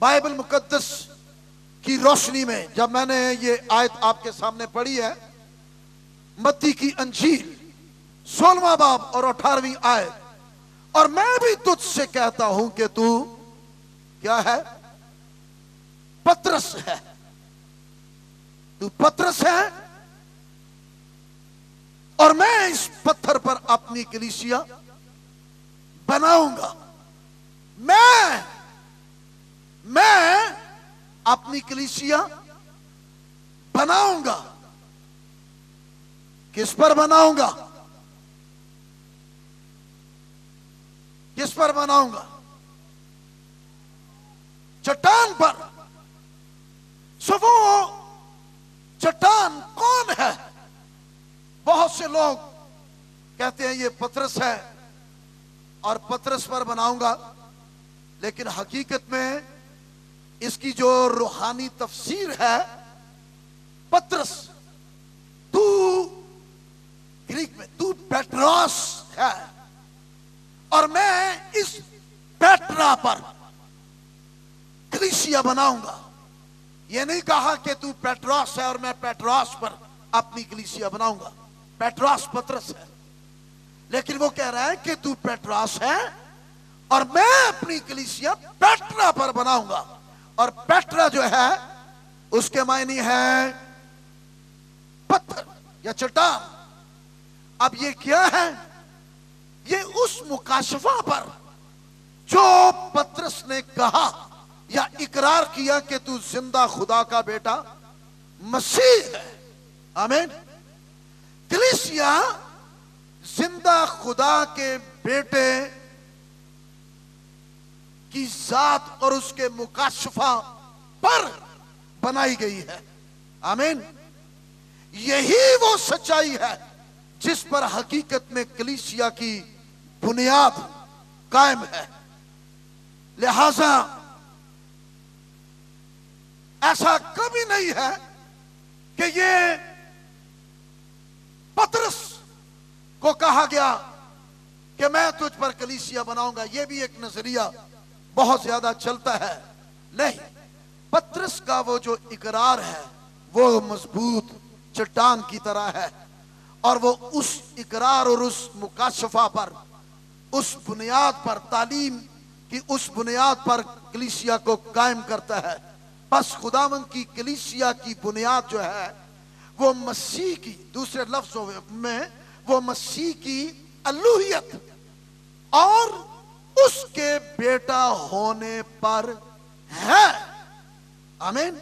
Bible मुकद्दस की रोशनी में जब मैंने ये आयत आपके सामने पढ़ी है, मत्ती की अंजील 16वां बाब और 18वीं आयत, और मैं भी तुझसे कहता हूं कि तू क्या है? पतरस है। तू पतरस है और मैं इस पत्थर पर अपनी कलीसिया बनाऊंगा। मैं अपनी कलीसिया बनाऊंगा। किस पर बनाऊंगा? किस पर बनाऊंगा? चट्टान पर। सो वो चट्टान कौन है? बहुत से लोग कहते हैं ये पतरस है और पतरस पर बनाऊंगा, लेकिन हकीकत में इसकी जो रूहानी तफसीर है, पतरस, तू ग्रीक में तू पेट्रोस है और मैं इस पेट्रा पर कलीसिया बनाऊंगा। यह नहीं कहा कि तू पेट्रोस है और मैं पेट्रोस पर अपनी कलीसिया बनाऊंगा। पेट्रोस पतरस है, लेकिन वो कह रहा है कि तू पेट्रोस है और मैं अपनी कलीसिया पेट्रा पर बनाऊंगा। और पेट्रा जो है उसके मायने है पत्थर या चट्टान। अब ये क्या है? ये उस मुकाशफा पर जो पतरस ने कहा या इकरार किया कि तू जिंदा खुदा का बेटा मसीह है। आमीन। कलीसिया जिंदा खुदा के बेटे की जात और उसके मुकाशफा पर बनाई गई है। आमीन। यही वो सच्चाई है जिस पर हकीकत में कलीसिया की बुनियाद कायम है। लिहाजा ऐसा कभी नहीं है कि ये पतरस को कहा गया कि मैं तुझ पर कलीसिया बनाऊंगा। यह भी एक नजरिया बहुत ज्यादा चलता है। नहीं, पतरस का वो जो इकरार है वो मजबूत चट्टान की तरह है और वो उस इकरार और उस मुकाशफा पर, उस बुनियाद पर, तालीम की उस बुनियाद पर कलीसिया को कायम करता है। बस खुदावंद की कलीसिया की बुनियाद जो है वो मसीह की, दूसरे लफ्जों में वो मसीह की अलूहियत और उसके बेटा होने पर है। आमीन।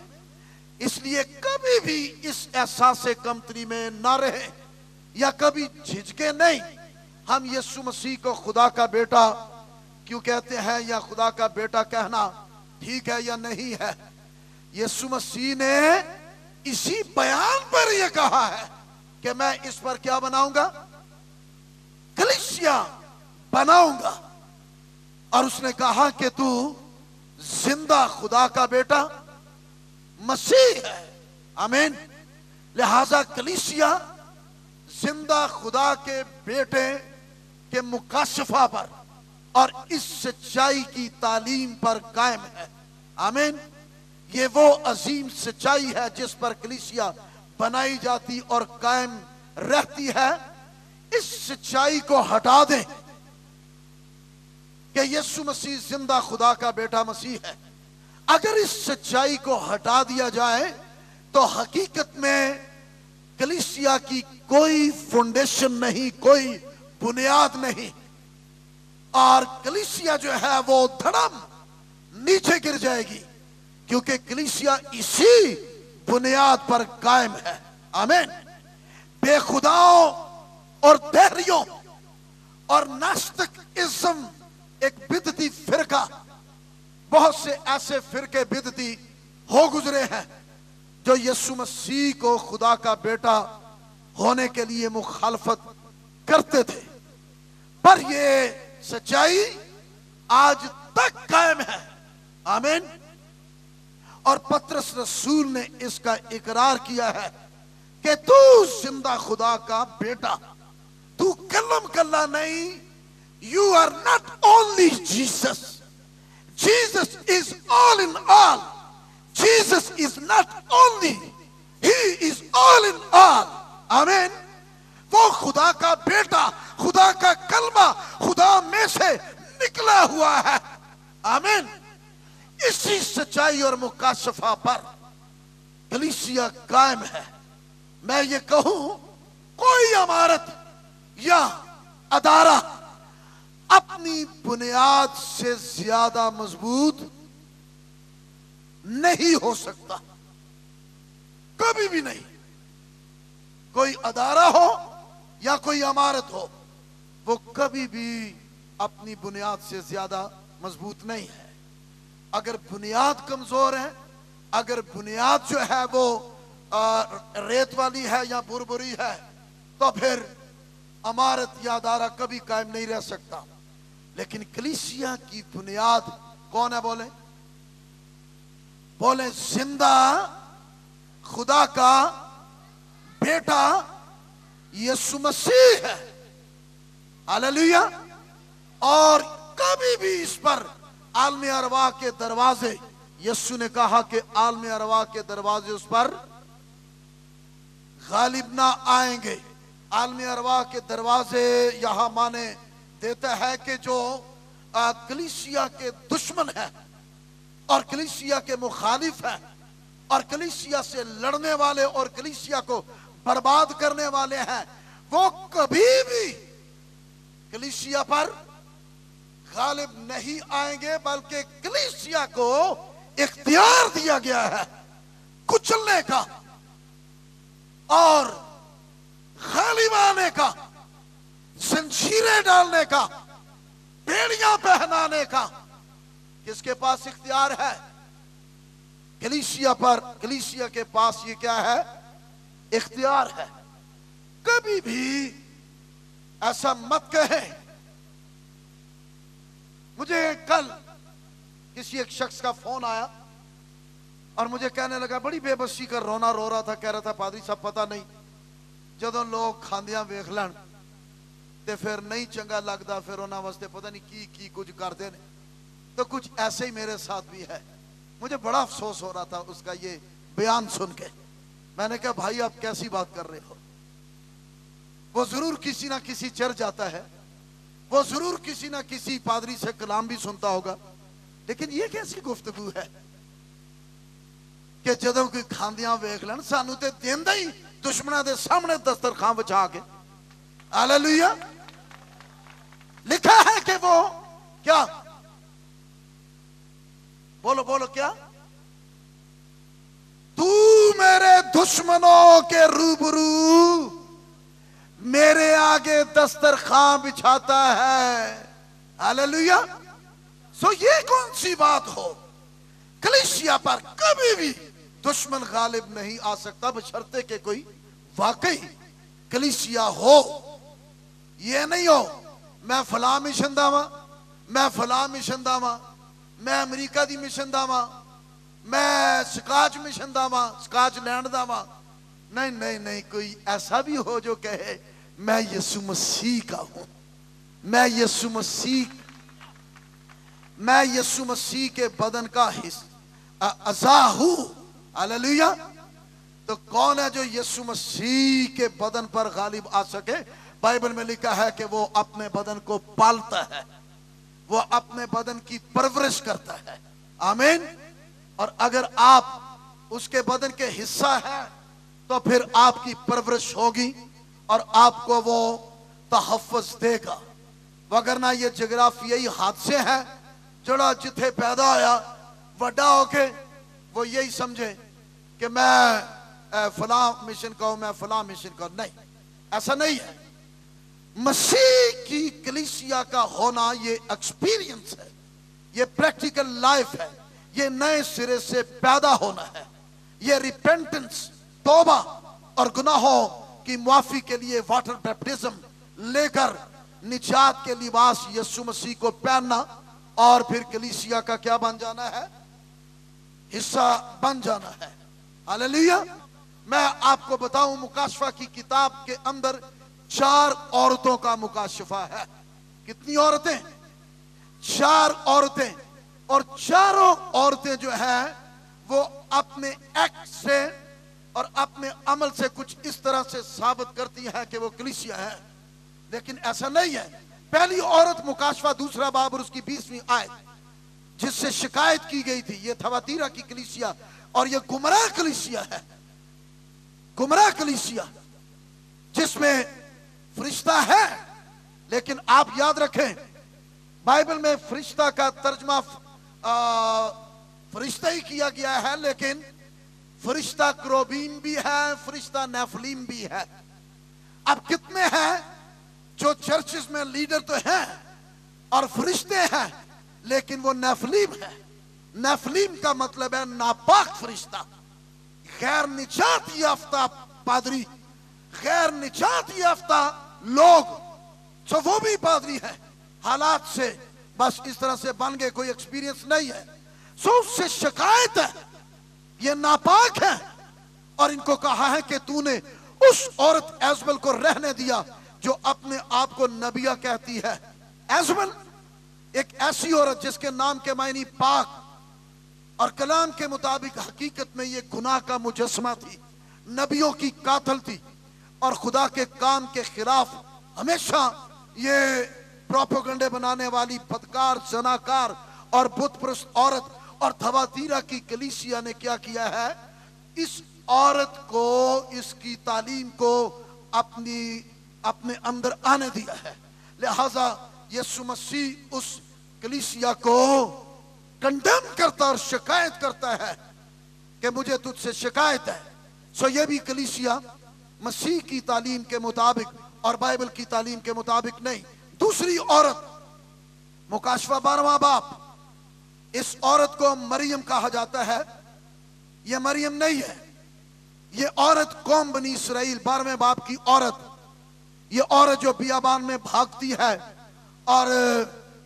इसलिए कभी भी इस एहसास कमतरी में ना रहे या कभी झिझके नहीं। हम यीशु मसीह को खुदा का बेटा क्यों कहते हैं या खुदा का बेटा कहना ठीक है या नहीं है? यीशु मसीह ने इसी बयान पर यह कहा है कि मैं इस पर क्या बनाऊंगा? कलीसिया बनाऊंगा। और उसने कहा कि तू जिंदा खुदा का बेटा मसीह है। आमीन। लिहाजा कलीसिया जिंदा खुदा के बेटे के मुकाशफा पर और इस सच्चाई की तालीम पर कायम है। आमीन। ये वो अजीम सच्चाई है जिस पर कलीसिया बनाई जाती और कायम रहती है। इस सच्चाई को हटा दें कि यीशु मसीह जिंदा खुदा का बेटा मसीह है। अगर इस सच्चाई को हटा दिया जाए तो हकीकत में कलीसिया की कोई फाउंडेशन नहीं, कोई बुनियाद नहीं, और कलीसिया जो है वो धड़म नीचे गिर जाएगी, क्योंकि कलीसिया इसी बुनियाद पर कायम है। आमीन। बेखुदाओं और देहरियों और नास्तिक इस्म एक बिदती फिरका, बहुत से ऐसे फिरके बिदती हो गुजरे हैं जो यीशु मसीह को खुदा का बेटा होने के लिए मुखालफत करते थे, पर ये सच्चाई आज तक कायम है। आमीन। और पतरस रसूल ने इसका इकरार किया है कि तू जिंदा खुदा का बेटा, तू कलम कल्ला नहीं, you are not only Jesus. Jesus is all all in all. Jesus is not only, he is all in all. आमीन। वो खुदा का बेटा, खुदा का कलमा खुदा में से निकला हुआ है। आमीन। इसी सच्चाई और मुकाशफा पर कलीसिया कायम है। मैं ये कहूं, कोई इमारत या अदारा अपनी बुनियाद से ज्यादा मजबूत नहीं हो सकता, कभी भी नहीं। कोई अदारा हो या कोई इमारत हो, वो कभी भी अपनी बुनियाद से ज्यादा मजबूत नहीं है। अगर बुनियाद कमजोर है, अगर बुनियाद जो है वो रेत वाली है या बुरबुरी है, तो फिर इमारत या अदारा कभी कायम नहीं रह सकता। लेकिन कलीसिया की बुनियाद कौन है? बोले जिंदा खुदा का बेटा यीशु मसीह है। हालेलुया। और कभी भी इस पर आलमी अरवा के दरवाजे, यीशु ने कहा कि आलमी अरवा के दरवाजे उस पर गालिब ना आएंगे। आलमी अरवा के दरवाजे यहां माने देता है कि जो कलीसिया के दुश्मन है और कलीसिया के मुखालिफ है और कलीसिया से लड़ने वाले और कलीसिया को बर्बाद करने वाले हैं, वो कभी भी कलीसिया पर गालिब नहीं आएंगे, बल्कि कलीसिया को इख्तियार दिया गया है कुचलने का और गालिब आने का, जंजीरें डालने का, बेड़ियां पहनाने का। किसके पास इख्तियार है? कलीसिया पर। कलीसिया के पास ये क्या है? इख्तियार है। कभी भी ऐसा मत कहे। मुझे कल किसी एक शख्स का फोन आया और मुझे कहने लगा, बड़ी बेबसी कर रोना रो रहा था, कह रहा था पादरी साहब पता नहीं ਜਦੋਂ ਲੋਕ ਖਾਂਦਿਆਂ ਵੇਖ ਲੈਣ ਤੇ फिर नहीं चंगा लगता, फिर उन्होंने वास्ते पता नहीं की कुछ करते ने। तो कुछ ऐसे ही मेरे साथ भी है। मुझे बड़ा अफसोस हो रहा था उसका ये बयान सुन के। मैंने कहा भाई आप कैसी बात कर रहे हो? वो जरूर किसी ना किसी चर्च जाता है, वो जरूर किसी ना किसी पादरी से कलाम भी सुनता होगा, लेकिन ये कैसी गुफ्तगू है कि जदों कोई खांदियां वेख लैन सानू ते देंदा ही दुश्मनां दे सामने दस्तरखान बिछा के। हालेलुया। लिखा है कि वो क्या, बोलो बोलो क्या? तू मेरे दुश्मनों के रूबरू मेरे आगे दस्तरखान बिछाता है। हालेलुया। सो ये कौन सी बात हो? कलीसिया पर कभी भी दुश्मन गालिब नहीं आ सकता, बशर्ते के कोई वाकई कलीसिया हो। ये नहीं हो मैं फला मिशन दावा, मैं फला मिशन दावा, मैं अमेरिका दी मिशन दावा, मैं स्काच मिशन दावा, स्काच लैंड दावा। नहीं नहीं नहीं, कोई ऐसा भी हो जो कहे मैं यीशु मसीह का हूं, मैं यीशु मसीह के बदन का हिस्सा अज़ा हूं। हालेलुया। तो कौन है जो यीशु मसीह के बदन पर गालिब आ सके? बाइबल में लिखा है कि वो अपने बदन को पालता है, वो अपने बदन की परवरिश करता है। आमीन। और अगर आप उसके बदन के हिस्सा हैं तो फिर आपकी परवरिश होगी और आपको वो तहफ़्फ़ुज़ देगा। वगरना ये जोग्राफियाई हादसे हैं, जड़ा जिथे पैदा होया वड्डा होके वो यही समझे कि मैं फला मिशन का हूं, मैं फला मिशन का। नहीं, ऐसा नहीं है। मसीह की कलीसिया का होना ये एक्सपीरियंस है, ये प्रैक्टिकल लाइफ है, ये नए सिरे से पैदा होना है, ये रिपेंटेंस, तौबा और गुनाहों की माफी के लिए वाटर बैप्टिज्म लेकर निजात के लिबास यीशु मसीह को पहनना और फिर कलीसिया का क्या बन जाना है? हिस्सा बन जाना है। हालेलुया। मैं आपको बताऊं, मुकाशफा की किताब के अंदर 4 औरतों का मुकाशफा है। कितनी औरतें? 4 औरतें। اور چاروں عورتیں جو ہیں وہ اپنے ایکٹ سے اور اپنے عمل سے کچھ اس طرح سے ثابت کرتی ہیں کہ وہ کلیسیا ہے، لیکن ایسا نہیں ہے۔ پہلی عورت مکاشفہ 2 باب اور اس کی 20ویں آیت، جس سے شکایت کی گئی تھی، یہ تھواتیرا کی کلیسیا اور یہ گمراہ کلیسیا ہے، گمراہ کلیسیا جس میں فرشتہ ہے، لیکن آپ یاد رکھیں بائبل میں فرشتہ کا ترجمہ فرشتہ ہی کیا گیا ہے، لیکن فرشتہ کروبین بھی ہے، فرشتہ نیفلیم بھی ہے۔ اب کتنے ہیں جو چرچز میں لیڈر تو ہیں اور فرشتے ہیں، لیکن وہ نیفلیم ہے۔ نیفلیم کا مطلب ہے ناپاک فرشتہ، غیر نجات یافتہ پادری، غیر نجات یافتہ لوگ، سو وہ بھی پادری ہیں، حالات سے بس اس طرح سے بن گئے، کوئی ایکسپیرینس نہیں ہے، سو اس سے شکایت ہے، یہ ناپاک ہے، اور ان کو کہا ہے کہ تو نے اس عورت ایزبل کو رہنے دیا جو اپنے آپ کو نبیہ کہتی ہے۔ ایزبل ایک ایسی عورت جس کے نام کے معنی پاک، اور کلام کے مطابق حقیقت میں یہ گناہ کا مجسمہ تھی، نبیوں کی قاتل تھی، اور خدا کے کام کے خلاف ہمیشہ یہ پروپیگنڈے بنانے والی بدکار، زناکار اور بت پرست عورت۔ اور تھواتیرا کی کلیسیا نے کیا کیا ہے؟ اس عورت کو، اس کی تعلیم کو اپنے اندر آنے دیا ہے، لہذا یسوع مسیح اس کلیسیا کو کنڈیم کرتا اور شکایت کرتا ہے کہ مجھے تجھ سے شکایت ہے۔ سو یہ بھی کلیسیا مسیح کی تعلیم کے مطابق اور بائبل کی تعلیم کے مطابق نہیں۔ دوسری عورت مکاشفہ 12واں باب، اس عورت کو مریم کہا جاتا ہے، یہ مریم نہیں ہے، یہ عورت قوم بنی اسرائیل 12ویں باب کی عورت، یہ عورت جو بیابان میں بھاگتی ہے اور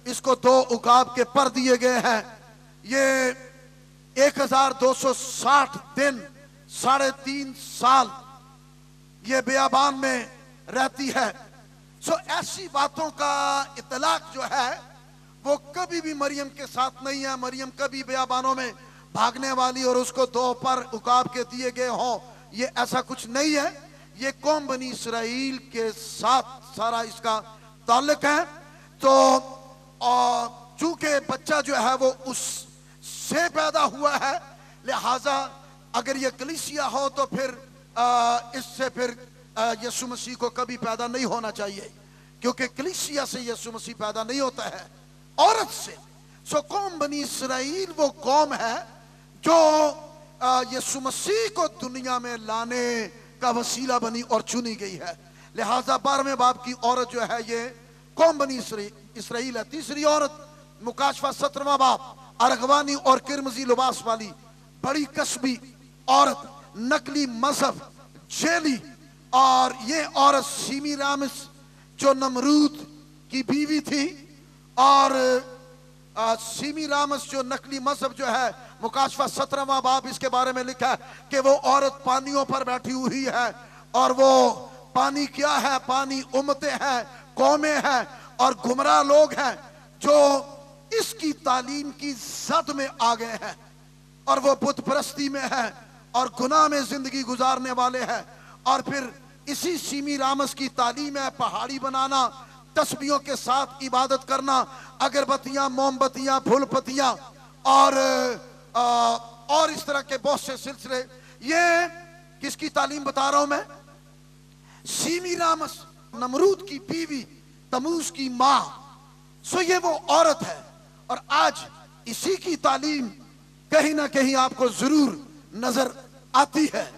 اس کو 2 عقاب کے پر دیے گئے ہیں، یہ 1260 دن 3.5 سال یہ بیابان میں رہتی ہے۔ سو ایسی باتوں کا اطلاق جو ہے وہ کبھی بھی مریم کے ساتھ نہیں ہے۔ مریم کبھی بیابانوں میں بھاگنے والی اور اس کو 2 پر عقاب کے دیے گئے ہوں، یہ ایسا کچھ نہیں ہے۔ یہ قوم بنی اسرائیل کے ساتھ سارا اس کا تعلق ہے۔ تو چونکہ بچہ جو ہے وہ اس سے پیدا ہوا ہے، لہٰذا اگر یہ کلیسیا ہو تو پھر اس سے پھر یسوع مسیح کو کبھی پیدا نہیں ہونا چاہیے، کیونکہ کلیسیا سے یسوع مسیح پیدا نہیں ہوتا ہے، عورت سے۔ سو قوم بنی اسرائیل وہ قوم ہے جو یسوع مسیح کو دنیا میں لانے کا وسیلہ بنی اور چنی گئی ہے، لہٰذا 12ویں باب کی عورت جو ہے یہ قوم بنی اسرائیل ہے۔ تیسری عورت مکاشفہ 17واں باب، ارغوانی اور کرمزی لباس والی بڑی کسبی عورت، نقلی مذہب، جیلی، اور یہ عورت سیمی رامس جو نمرود کی بیوی تھی، اور سیمی رامس جو نقلی مذہب جو ہے، مکاشفہ 17واں باب اس کے بارے میں لکھا ہے کہ وہ عورت پانیوں پر بیٹھی ہوئی ہے، اور وہ پانی کیا ہے؟ پانی امتیں ہیں، قومیں ہیں اور گمراہ لوگ ہیں جو اس کی تعلیم کی زد میں آ گئے ہیں، اور وہ بت پرستی میں ہیں اور گناہ میں زندگی گزارنے والے ہیں، اور پھر اسی سیمی رامس کی تعلیم ہے پہاڑی بنانا، تسبیحوں کے ساتھ عبادت کرنا، اگربتیاں، موم بتیاں، پھول پتیاں، اور اس طرح کے بہت سے سلسلے۔ یہ کس کی تعلیم بتا رہا ہوں میں؟ سیمی رامس، نمرود کی بیوی، تموز کی ماں۔ سو یہ وہ عورت ہے، اور آج اسی کی تعلیم کہیں نہ کہیں آپ کو ضرور نظر آتی ہے۔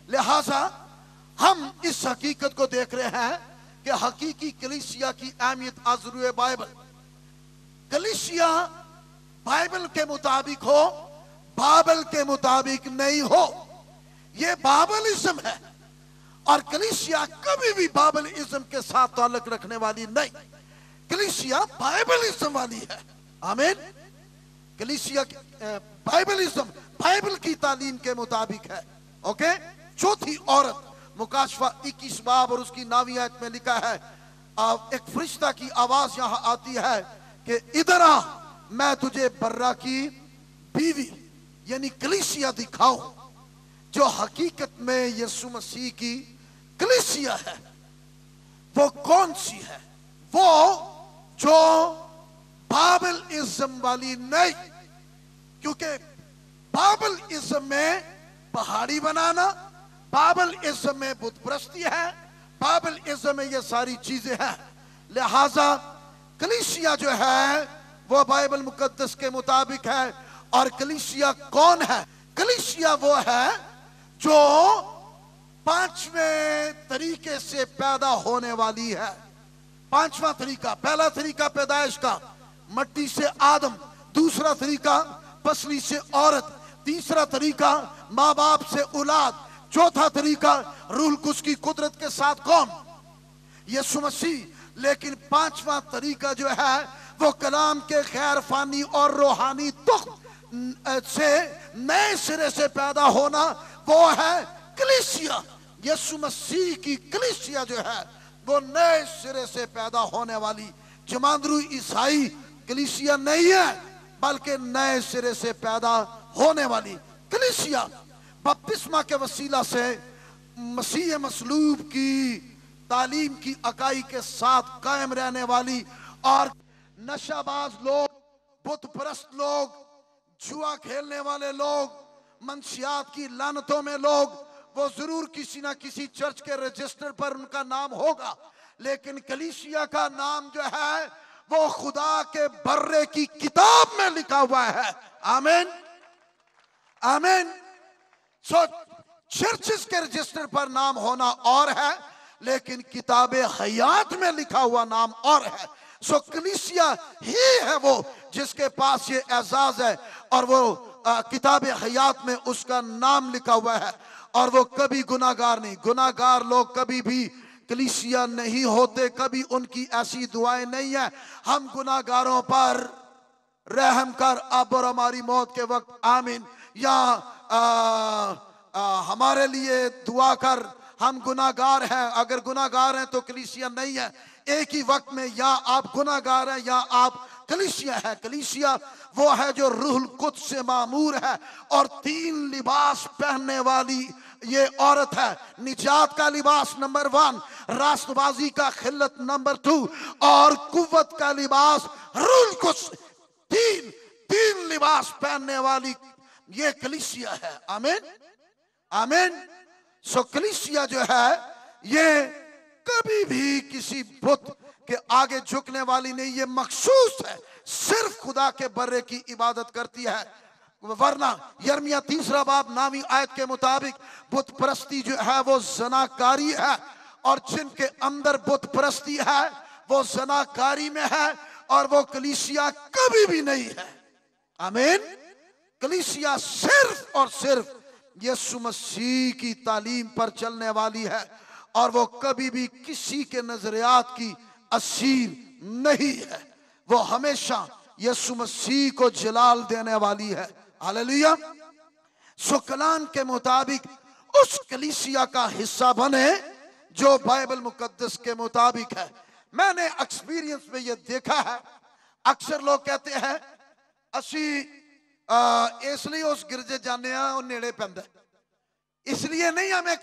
لہٰذا ہم اس حقیقت کو دیکھ رہے ہیں کہ حقیقی کلیسیا کی اہمیت از روئے بائبل۔ کلیسیا بائبل کے مطابق ہو، بابل کے مطابق نہیں ہو، یہ بابلزم ہے، اور کلیسیا کبھی بھی بابلزم کے ساتھ تعلق رکھنے والی نہیں، کلیسیا بائبلزم والی ہے۔ آمین۔ کلیسیا بائبلزم، بائبل کی تعلیم کے مطابق ہے۔ اوکے۔ چوتھی عورت مکاشفہ 21 باب اور اس کی 9ویں آیت میں لکھا ہے، ایک فرشتہ کی آواز یہاں آتی ہے کہ ادھر آ، मैं तुझे बर्रा की बीवी यानी कलीसिया दिखाऊं जो हकीकत में यीशु मसीह की कलीसिया है। वो कौन सी है? वो जो बाइबल इज्म वाली नहीं, क्योंकि बाइबल इज्म में पहाड़ी बनाना, बाइबल इज्म में बुत परस्ती है, बाइबल इज्म में ये सारी चीजें हैं। लिहाजा कलीसिया जो है वो बाइबल मुकद्दस के मुताबिक है। और कलीसिया कौन है? कलीसिया वो है जो पांचवें तरीके से पैदा होने वाली है। पांचवा तरीका, पहला तरीका पैदाइश का, मट्टी से आदम। दूसरा तरीका पसली से औरत। तीसरा तरीका माँ बाप से औलाद। चौथा तरीका रूह कुद्स की कुदरत के साथ कौन? यीशु मसीह। लेकिन पांचवा तरीका जो है वो कलाम के गैर फानी और रूहानी तुख्म से नए सिरे से पैदा होना, वो है कलीसिया। यीशु मसीह की कलीसिया जो है वो नए सिरे से पैदा होने वाली जमांदरू ईसाई कलीसिया नहीं है, बल्कि नए सिरे से पैदा होने वाली कलीसिया। बपतिस्मा के वसीला से मसीह मसलूब की तालीम की अकाई के साथ कायम रहने वाली और नशाबाज लोग, बुत परस्त लोग, जुआ खेलने वाले लोग, मंशियात की लानतों में लोग, वो जरूर किसी ना किसी चर्च के रजिस्टर पर उनका नाम होगा, लेकिन कलीसिया का नाम जो है वो खुदा के बर्रे की किताब में लिखा हुआ है। आमीन, आमीन। सो चर्चेस के रजिस्टर पर नाम होना और है, लेकिन किताबे हयात में लिखा हुआ नाम और है। सो कलीसिया ही है वो जिसके पास ये एजाज है और वो किताबे हयात में उसका नाम लिखा हुआ है। और वो कभी गुनाहगार नहीं, गुनाहगार लोग कभी भी कलीसिया नहीं होते, कभी उनकी ऐसी दुआएं नहीं है, हम गुनाहगारों पर रहम कर अब और हमारी मौत के वक्त आमीन, या हमारे लिए दुआ कर, हम गुनाहगार हैं। अगर गुनाहगार हैं तो कलीसिया नहीं है। एक ही वक्त में या आप गुनाहगार हैं या आप कलीसिया है। कलीसिया वो है जो रूहुल कुद्स से मामूर है और 3 लिबास पहनने वाली ये औरत है। निजात का लिबास नंबर 1, रास्तबाजी का खिल्लत नंबर 2 और कुव्वत का लिबास रूहुल कुद्स। 3 लिबास पहनने वाली ये कलीसिया है। आमीन, आमीन। सो कलीसिया जो है ये कभी भी किसी बुत के आगे झुकने वाली नहीं, ये मखसूस है, सिर्फ खुदा के बर्रे की इबादत करती है। वरना यर्मिया 3 बाब 9वीं आयत के मुताबिक बुत परस्ती जो है वो ज़नाकारी है, और जिनके अंदर बुत परस्ती है वो ज़नाकारी में है, और वो कलीसिया कभी भी नहीं है। आमीन। कलीसिया सिर्फ और सिर्फ यीशु मसीह की तालीम पर चलने वाली है, और वो कभी भी किसी के नजरियात की असीर नहीं है। वो हमेशा यीशु मसीह को जलाल देने वाली है। हालेलुया। सो कलाम के मुताबिक उस कलीसिया का हिस्सा बने जो बाइबल मुकद्दस के मुताबिक है। मैंने एक्सपीरियंस में ये देखा है, अक्सर लोग कहते हैं असी इसलिए उस गिरजे जाने और नेड़े पैंदा, इसलिए नहीं हमें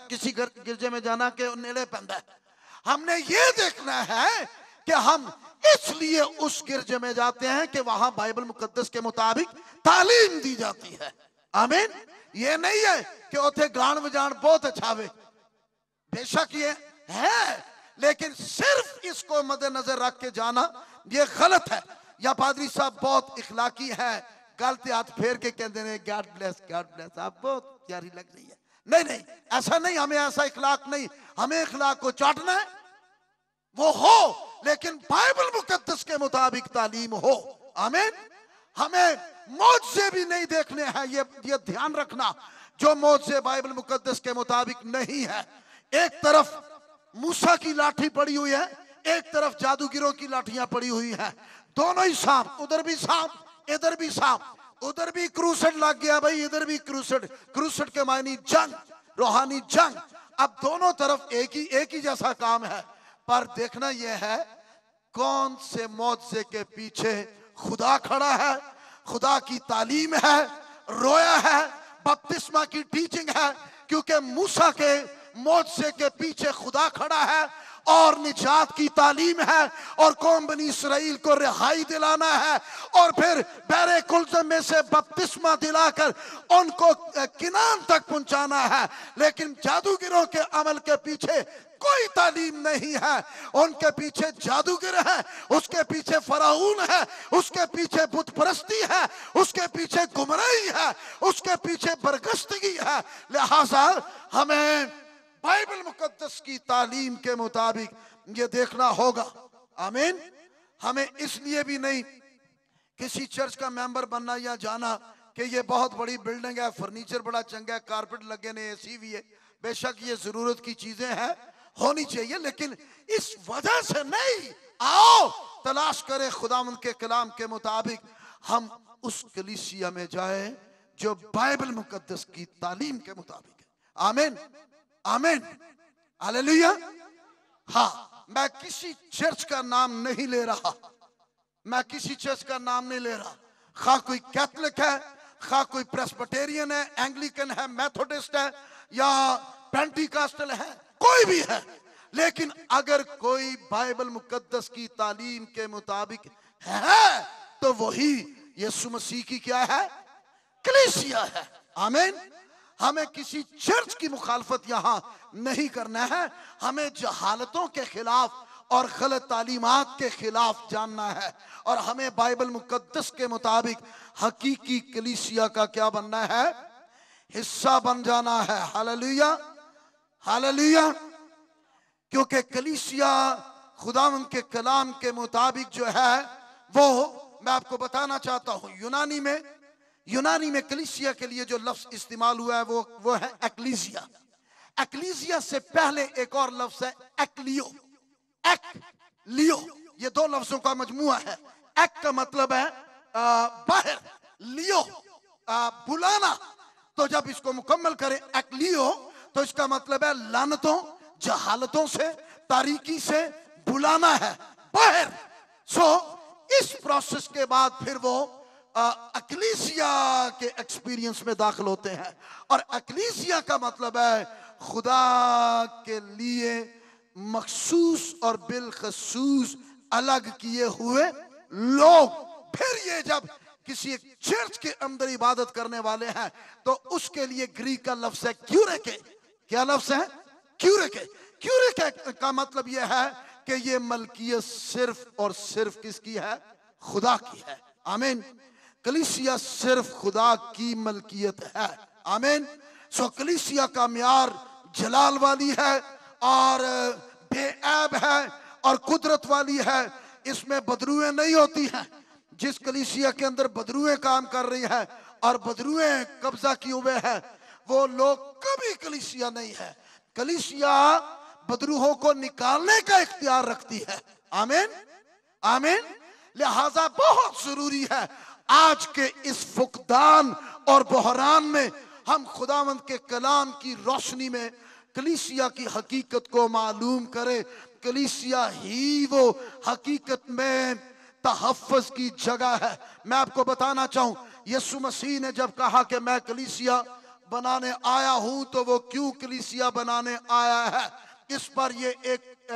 किसी गिरजे में जाना के नेड़े पैंदा है। हमने ये देखना है कि हम इसलिए उस गिरजे में जाते हैं कि वहां बाइबल मुकद्दस के मुताबिक तालीम दी जाती है। आमीन। ये नहीं है कि उथे गान बजान बहुत अच्छा है, बेशक ये है, लेकिन सिर्फ इसको मद्देनजर रख के जाना ये गलत है। या पादरी साहब बहुत इखलाकी है, गलते हाथ फेर के कहते हैं गॉड ब्लेस, आप बहुत प्यारी लग रही है। नहीं नहीं, ऐसा नहीं, हमें ऐसा इखलाक नहीं, हमें इखलाक को चाटना है, वो हो लेकिन बाइबल मुकद्दस के मुताबिक तालीम हो। आमीन। हमें मौजज़े भी नहीं देखने हैं, ये ध्यान रखना, जो मौजज़े बाइबल मुकद्दस के मुताबिक नहीं है। एक तरफ मूसा की लाठी पड़ी हुई है, एक तरफ जादूगिरों की लाठियां पड़ी हुई हैं, दोनों ही सांप, उधर भी सांप इधर भी सांप, उधर भी क्रूसेड लग गया भाई, इधर भी क्रूसेड। क्रूसेड के मायने जंग, रूहानी जंग। अब दोनों तरफ एक ही जैसा काम है, पर देखना यह है कौन से मौजज़े के पीछे خدا کھڑا ہے، خدا کی تعلیم ہے، رویا ہے، بپتسمہ کی ٹیچنگ ہے، کیونکہ موسیٰ کے معجزے کے پیچھے خدا کھڑا ہے اور نجات کی تعلیم ہے اور قوم بنی اسرائیل کو رہائی دلانا ہے اور پھر بحر کلزم میں سے بپتسمہ دلا کر ان کو کنعان تک پہنچانا ہے۔ لیکن جادوگروں کے عمل کے پیچھے کوئی تعلیم نہیں ہے، ان کے پیچھے جادوگر ہے، اس کے پیچھے فرعون ہے، اس کے پیچھے بت پرستی ہے، اس کے پیچھے گمراہی ہے، اس کے پیچھے برگشتگی ہے۔ لہٰذا ہمیں بائبل مقدس کی تعلیم کے مطابق یہ دیکھنا ہوگا۔ آمین۔ ہمیں اس لیے بھی نہیں کسی چرچ کا ممبر بننا یا جانا کہ یہ بہت بڑی بلڈنگ ہے، فرنیچر بڑا چنگا ہے، کارپٹ لگے نے، اے سی بھی ہے۔ بے شک یہ ضرورت کی چیزیں ہیں، ہونی چاہیے، لیکن اس وجہ سے نہیں۔ آؤ تلاش کریں خداوند کے کلام کے مطابق ہم اس کلیسیا میں جائیں جو بائبل مقدس کی تعلیم کے مطابق ہے۔ آمین، آمین، ہاللیلویا۔ ہاں، میں کسی چرچ کا نام نہیں لے رہا، میں کسی چرچ کا نام نہیں لے رہا، خواہ کوئی کیتھولک ہے، خواہ کوئی پریسبٹیرین ہے، اینگلیکن ہے، میتھوڈسٹ ہے یا پینٹیکاسٹل ہے، کوئی بھی ہے، لیکن اگر کوئی بائبل مقدس کی تعلیم کے مطابق ہے تو وہی یسوع مسیح کی کیا ہے؟ کلیسیا ہے۔ آمین۔ ہمیں کسی چرچ کی مخالفت یہاں نہیں کرنا ہے، ہمیں جہالتوں کے خلاف اور غلط تعلیمات کے خلاف جاننا ہے، اور ہمیں بائبل مقدس کے مطابق حقیقی کلیسیا کا کیا بننا ہے؟ حصہ بن جانا ہے۔ ہاللیلویا، ہاللیلویا۔ کیونکہ کلیسیا خداوند کے کلام کے مطابق جو ہے وہ میں آپ کو بتانا چاہتا ہوں، یونانی میں کلیسیا کے لیے جو لفظ استعمال ہوا ہے وہ ہے ایکلیزیا۔ ایکلیزیا سے پہلے ایک اور لفظ ہے ایکلیو۔ ایکلیو یہ دو لفظوں کا مجموعہ ہے۔ ایک کا مطلب ہے باہر، لیو بلانا، تو جب اس کو مکمل کریں ایکلیو تو اس کا مطلب ہے لعنتوں، جہالتوں سے، تاریکی سے بلانا ہے باہر۔ اس پروسیس کے بعد پھر وہ اکلیسیا کے ایکسپیرینس میں داخل ہوتے ہیں، اور اکلیسیا کا مطلب ہے خدا کے لیے مخصوص اور بالخصوص الگ کیے ہوئے لوگ۔ پھر یہ جب کسی ایک چرچ کے اندر عبادت کرنے والے ہیں تو اس کے لیے گریک کا لفظ ہے کیوریکے۔ کیا لفظ ہے؟ کیوریکے۔ کیوریکے کا مطلب یہ ہے کہ یہ ملکیت صرف اور صرف کس کی ہے؟ خدا کی ہے۔ آمین۔ کلیسیا صرف خدا کی ملکیت ہے۔ آمین۔ کلیسیا کا معیار جلال والی ہے اور بے عیب ہے اور قدرت والی ہے، اس میں بدرویں نہیں ہوتی ہیں۔ جس کلیسیا کے اندر بدرویں کام کر رہی ہے اور بدرویں قبضہ کیے ہوئے ہیں وہ لوگ کبھی کلیسیا نہیں ہے۔ کلیسیا بدروہوں کو نکالنے کا اختیار رکھتی ہے۔ آمین، آمین۔ لہذا بہت ضروری ہے آج کے اس فقدان اور بحران میں ہم خداوند کے کلام کی روشنی میں کلیسیا کی حقیقت کو معلوم کریں۔ کلیسیا ہی وہ حقیقت میں تحفظ کی جگہ ہے۔ میں آپ کو بتانا چاہوں، یسوع مسیح نے جب کہا کہ میں کلیسیا بنانے آیا ہوں تو وہ کیوں کلیسیا بنانے آیا ہے، اس پر یہ ایک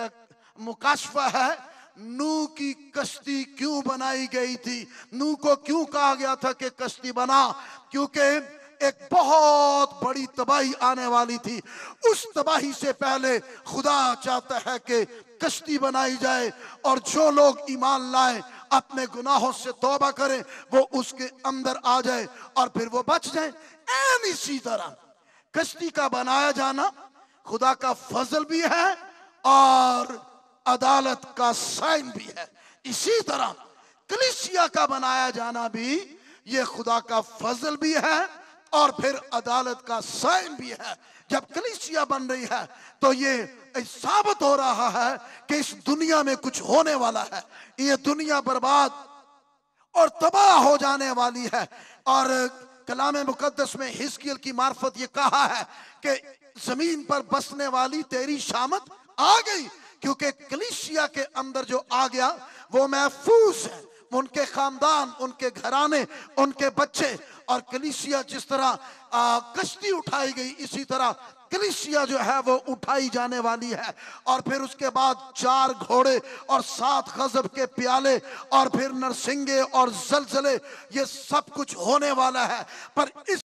مکاشفہ ہے۔ نوح کی کشتی کیوں بنائی گئی تھی؟ نوح کو کیوں کہا گیا تھا کہ کشتی بنا؟ کیونکہ ایک بہت بڑی تباہی آنے والی تھی۔ اس تباہی سے پہلے خدا چاہتا ہے کہ کشتی بنائی جائے اور جو لوگ ایمان لائیں، اپنے گناہوں سے توبہ کریں، وہ اس کے اندر آ جائے اور پھر وہ بچ جائیں۔ اسی طرح کشتی کا بنایا جانا خدا کا فضل بھی ہے اور عدالت کا سائن بھی ہے۔ اسی طرح کلیسیا کا بنایا جانا بھی یہ خدا کا فضل بھی ہے اور پھر عدالت کا سائن بھی ہے۔ جب کلیسیا بن رہی ہے تو یہ ثابت ہو رہا ہے کہ اس دنیا میں کچھ ہونے والا ہے، یہ دنیا برباد اور تباہ ہو جانے والی ہے۔ اور کلام مقدس میں حزقیل کی معرفت یہ کہا ہے کہ زمین پر بسنے والی تیری شامت آ گئی، کیونکہ کلیسیا کے اندر جو آ گیا وہ محفوظ ہے، ان کے خاندان، ان کے گھرانے، ان کے بچے، اور کلیسیا جس طرح کشتی اٹھائی گئی اسی طرح کلیسیا جو ہے وہ اٹھائی جانے والی ہے۔ اور پھر اس کے بعد 4 گھوڑے اور 7 غضب کے پیالے اور پھر نرسنگے اور زلزلے، یہ سب کچھ ہونے والا ہے۔ پر اس